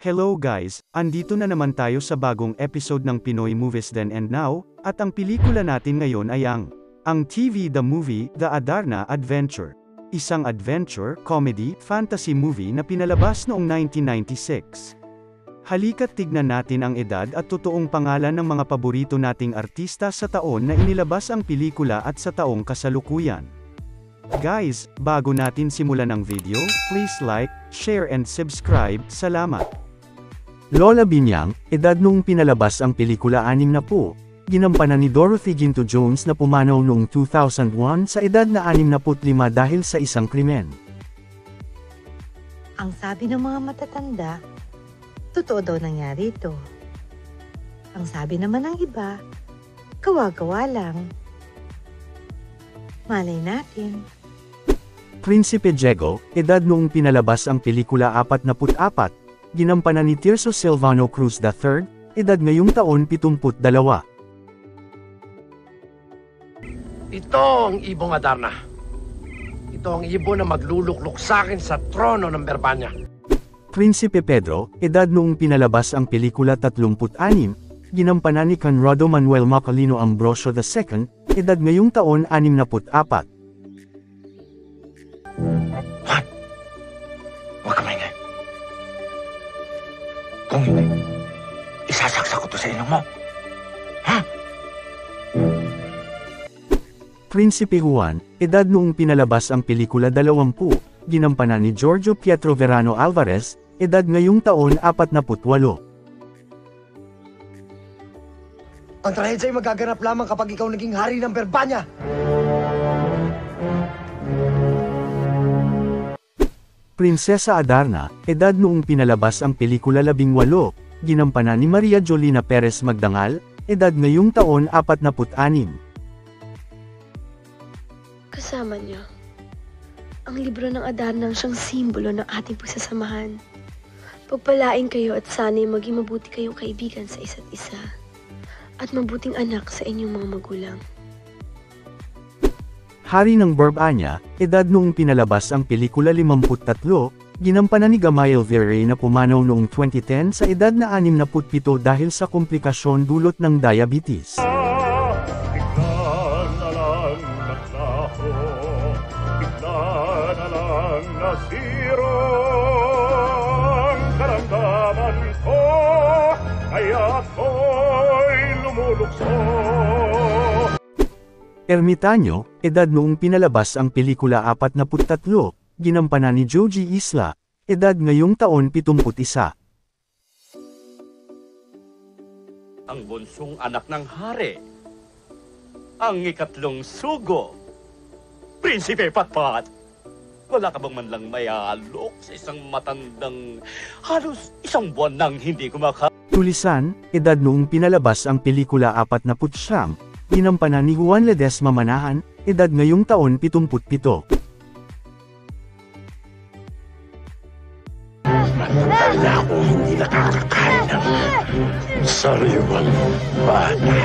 Hello guys, andito na naman tayo sa bagong episode ng Pinoy Movies Then and Now, at ang pelikula natin ngayon ay ang TV The Movie, The Adarna Adventure. Isang adventure, comedy, fantasy movie na pinalabas noong 1996. Halika't tignan natin ang edad at totoong pangalan ng mga paborito nating artista sa taon na inilabas ang pelikula at sa taong kasalukuyan. Guys, bago natin simulan ang video, please like, share and subscribe, salamat! Lola Binyang, edad noong pinalabas ang pelikula 60, ginampanan ni Dorothy Ginto Jones na pumanaw noong 2001 sa edad na 65 dahil sa isang krimen. Ang sabi ng mga matatanda, totoo daw nangyari ito. Ang sabi naman ng iba, gawa-gawa lang. Malay natin. Prinsipe Diego, edad noong pinalabas ang pelikula 44, ginampanan ni Tirso Silvano Cruz III, edad ngayong taon 72. Ito ang ibong Adarna. Ito ang ibon na magluluklok sa akin sa trono ng Berbanya. Prinsipe Pedro, edad noong pinalabas ang pelikula 36, ginampanan ni Conrado Manuel Macalino Ambrosio II, edad ngayong taon 64. Juan! Huwag ka maingay. Kung hindi, isasaksak ko to sa ilong mo. Ha? Prinsipe Juan, edad noong pinalabas ang pelikula 20, ginampanan ni Giorgio Pietro Verano Alvarez, edad ngayong taon 48. Ang trahedya ay magaganap lamang kapag ikaw naging hari ng Berbanya. Prinsesa Adarna, edad noong pinalabas ang pelikula 18, ginampanan ni Maria Jolina Perez Magdangal, edad ngayong taon 46. Kasama niyo, ang libro ng Adarna ang siyang simbolo ng ating pagsasamahan. Pagpalain kayo at sana'y maging mabuti kayong kaibigan sa isa't isa, at mabuting anak sa inyong mga magulang. Hari ng Berbanya, edad noong pinalabas ang pelikula 53, ginampanan ni Gamael Viray na pumanaw noong 2010 sa edad na 67 dahil sa komplikasyon dulot ng diabetes. Ermitanyo, edad noong pinalabas ang pelikula 43, ginampanan ni Joji Isla, edad ngayong taon 71. Ang bunsong anak ng hari, ang ikatlong sugo, Prinsipe Patpat. Wala ka bang man lang mayalok sa isang matandang halos isang buwan nang hindi Tulisan, edad noong pinalabas ang pelikula 49, ginampanan ni Juan Ledesma Manahan, edad ngayong taon 77. Matagal na akong hindi nakakakain ng sariwang bata.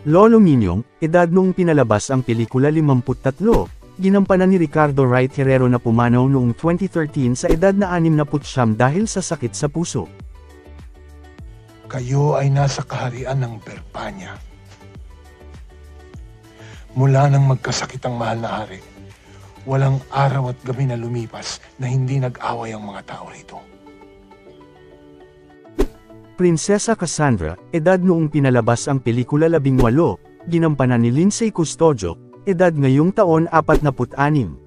Lolo Minyong, edad noong pinalabas ang pelikula 53, ginampanan ni Ricardo Wright Herrero na pumanaw noong 2013 sa edad na 69 dahil sa sakit sa puso. Kayo ay nasa kaharian ng Berbanya. Mula nang magkasakit ang mahal na hari, walang araw at gabi na lumipas na hindi nag-away ang mga tao rito. Prinsesa Cassandra, edad noong pinalabas ang pelikula 18, ginampanan ni Lindsay Custodio, edad ngayong taon 46.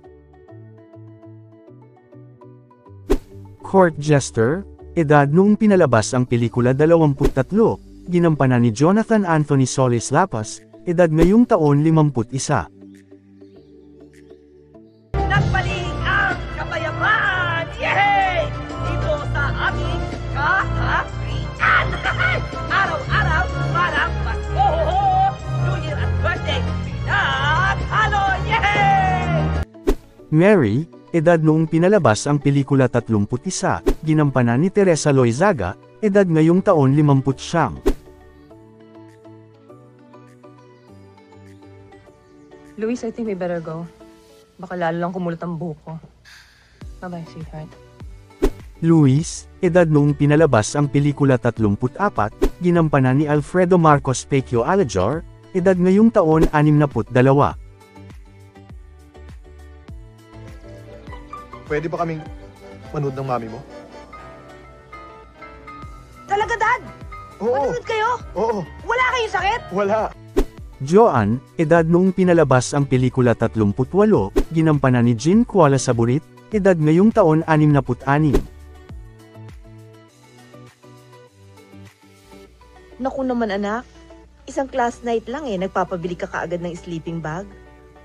Court Jester, edad noong pinalabas ang pelikula 23, ginampanan ni Jonathan Anthony Solis Lapas, edad ngayong taon 51. Nagpaling ang kapayapaan! Yehey! Dito sa aming kaharian! Araw-araw parang Pasko! New Year at birthday! Pinaghalo! Yehey! Mary, edad noong pinalabas ang pelikula 31, ginampanan ni Teresa Loizaga, edad ngayong taon 50. Luis, I think we better go. Baka lalo lang kumulot ang buhok ko. Bye-bye, sweetheart. Luis, edad noong pinalabas ang pelikula 34, ginampanan ni Alfredo Marcos Pecchio Alajor, edad ngayong taon 62. Pwede ba kaming manood ng mami mo? Talaga, Dad? Oo. Manood kayo? Oo. Wala kayong sakit? Wala. Joan, edad noong pinalabas ang pelikula 38, ginampanan ni Jean Kuala Saburit, edad ngayong taon 66. Naku naman anak, isang class night lang nagpapabili ka kaagad ng sleeping bag.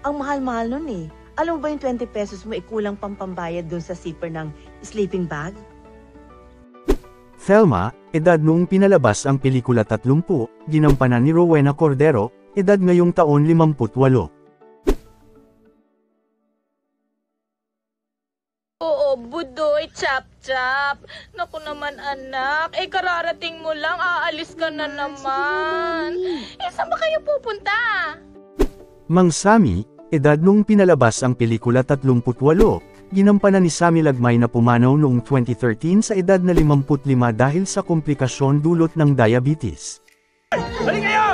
Ang mahal-mahal nun Alam mo ba yung 20 pesos mo kulang pang pambayad dun sa zipper ng sleeping bag? Thelma, edad noong pinalabas ang pelikula 30, ginampanan ni Rowena Cordero, edad ngayong taon 58. Oo, Budoy, chap-chap. Naku naman anak, kararating mo lang, aalis ka na naman. Saan ba kayo pupunta? Mang Sami, edad noong pinalabas ang pelikula 38, ginampanan ni Sami Lagmay na pumanaw noong 2013 sa edad na 55 dahil sa komplikasyon dulot ng diabetes. Balik kayo!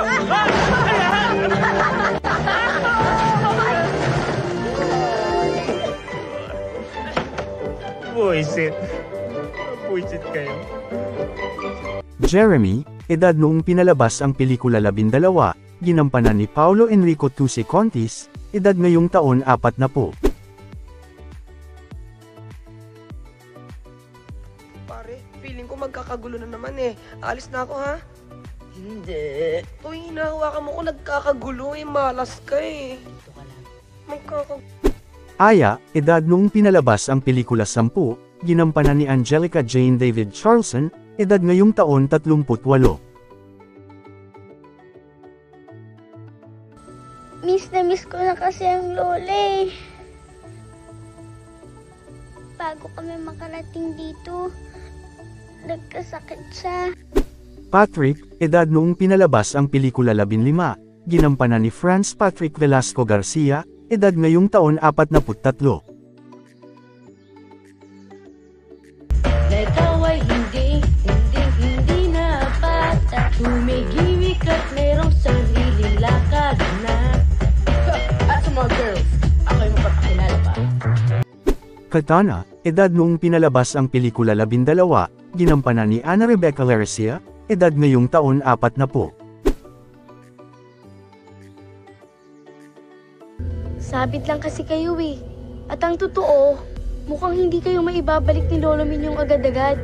Buisit kayo. Jeremy, edad noong pinalabas ang pelikula 12, ginampanan ni Paulo Enrico Tusi Contis, edad ngayong taon 40. Pare, feeling ko magkakagulo na naman Alis na ako, ha? Hindi. Tuwing hinahawakan mo ko, nagkakagulo malas ka Dito ka lang. Magkakagulo. Aya, edad noong pinalabas ang pelikula 10, ginampanan ni Angelica Jane David Charlson, edad ngayong taon 38. Miss na miss ko na kasi ang lola Bago kami makarating dito, nagkasakit siya. Patrick, edad noong pinalabas ang pelikula 15, ginampanan ni Franz Patrick Velasco Garcia, edad ngayong taon 43. Ikaw ay hindi na bata. Tumigimik at merong sariling lakad na. At sa mga girls, ako yung mapapakilala pa. Katana, edad noong pinalabas ang pelikula 12, ginampanan ni Ana Rebecca Larcia, edad ngayong taon 40. Sabit lang kasi kayo At ang totoo, mukhang hindi kayo maibabalik ni Lolo Minyong agad-agad.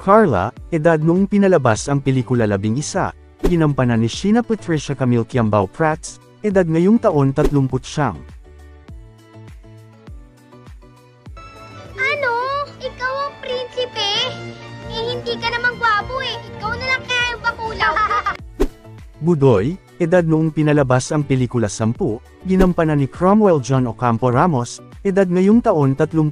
Carla, edad noong pinalabas ang pelikula 11, ginampanan ni Sheena Patricia Camille Kiambao Prats, edad ngayong taon 30. Ano? Ikaw ang prinsipe? Hindi ka namang gwapo Ikaw na lang kaya yung bakulaw. Budoy, edad noong pinalabas ang pelikula 10, ginampanan ni Cromwell John Ocampo Ramos, edad ngayong taon 38.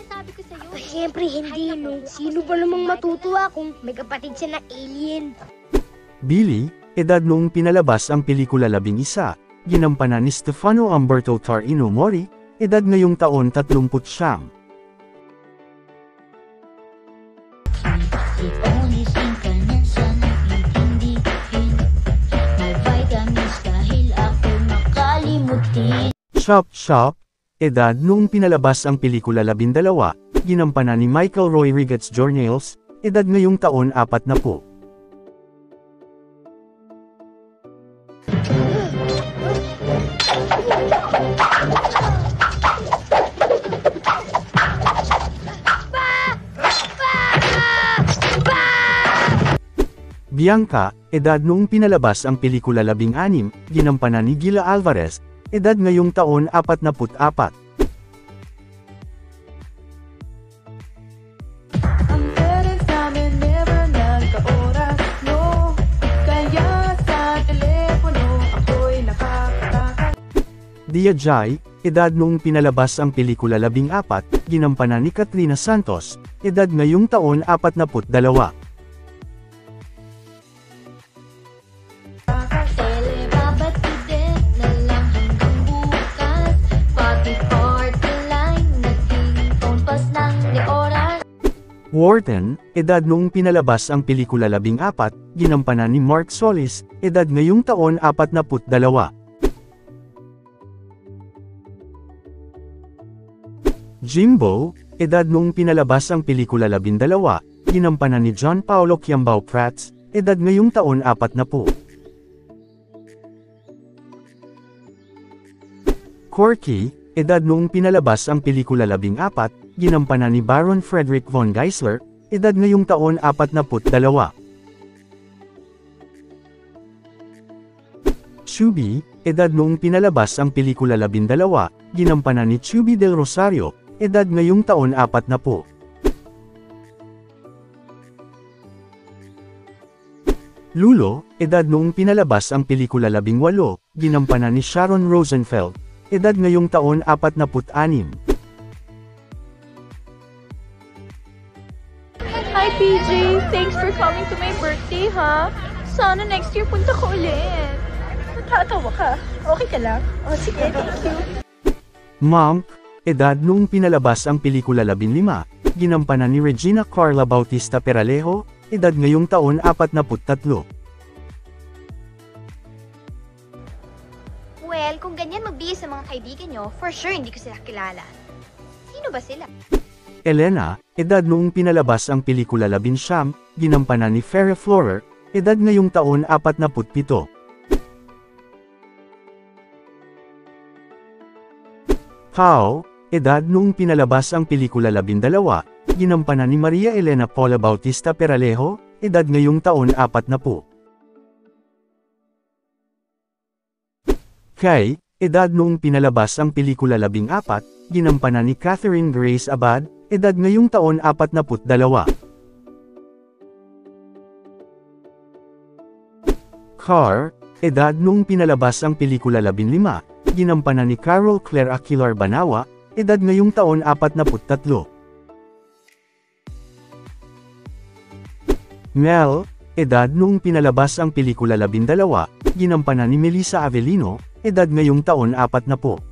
Sabi ko sa'yo. Siyempre hindi Sino ba namang matutuwa kung may kapatid siya na alien? Billy, edad noong pinalabas ang pelikula 11, ginampanan ni Stefano Umberto Tarino Mori, edad ngayong taon 30. Chop Chop, edad noong pinalabas ang pelikula 12, ginampanan ni Michael Roy Rigetz Jornales, edad ngayong taon 40. Bianca, edad noong pinalabas ang pelikula 16, ginampanan ni Gila Alvarez, edad ngayong taon 44. Ang parents namin never nagka-oras, no. Kaya sa telepono ako'y nakakataka. Dia Jai, edad noong pinalabas ang pelikula 14, ginampanan ni Katrina Santos, edad ngayong taon 42. Telebabatid na lang hanggang bukas. Pati par Wharton, edad noong pinalabas ang pelikula 14, ginampanan ni Mark Solis, edad ngayong taon 42. Jimbo, edad noong pinalabas ang pelikula 12, ginampanan ni John Paulo Quiambao Prats, edad ngayong taon 40. Corky, edad noong pinalabas ang pelikula 14, ginampanan ni Baron Frederick von Geisler, edad ngayong taon 42. Chubby, edad noong pinalabas ang pelikula 12, ginampanan ni Chubby del Rosario, edad ngayong taon 40. Lulo, edad noong pinalabas ang pelikula 18, ginampanan ni Sharon Rosenfeld, edad ngayong taon 46. Hi, PJ. Thanks for coming to my birthday, ha? Sana next year punta ka ulit. Natatawa ka. Okay ka lang? Oh, sige, thank you. Monk, edad noong pinalabas ang pelikula 15, ginampanan ni Regina Carla Bautista Peralejo, edad ngayong taon 43. Well, kung ganyan magbihis sa mga kaibigan nyo, for sure hindi ko sila kilala. Sino ba sila? Elena, edad noong pinalabas ang pelikula 19, ginampanan ni Farrah Fowler, edad ngayong taon 47. How, edad noong pinalabas ang pelikula 12, ginampanan ni Maria Elena Paula Bautista Peralejo, edad ngayong taon 40. Kay, edad noong pinalabas ang pelikula 14, ginampanan ni Catherine Grace Abad, edad ngayong taon 42. Car, edad noong pinalabas ang pelikula 15, ginampanan ni Carol Claire Aquilar Banawa, edad ngayong taon 43. Mel, edad noong pinalabas ang pelikula 12, ginampanan ni Melissa Avellino, edad ngayong taon 40.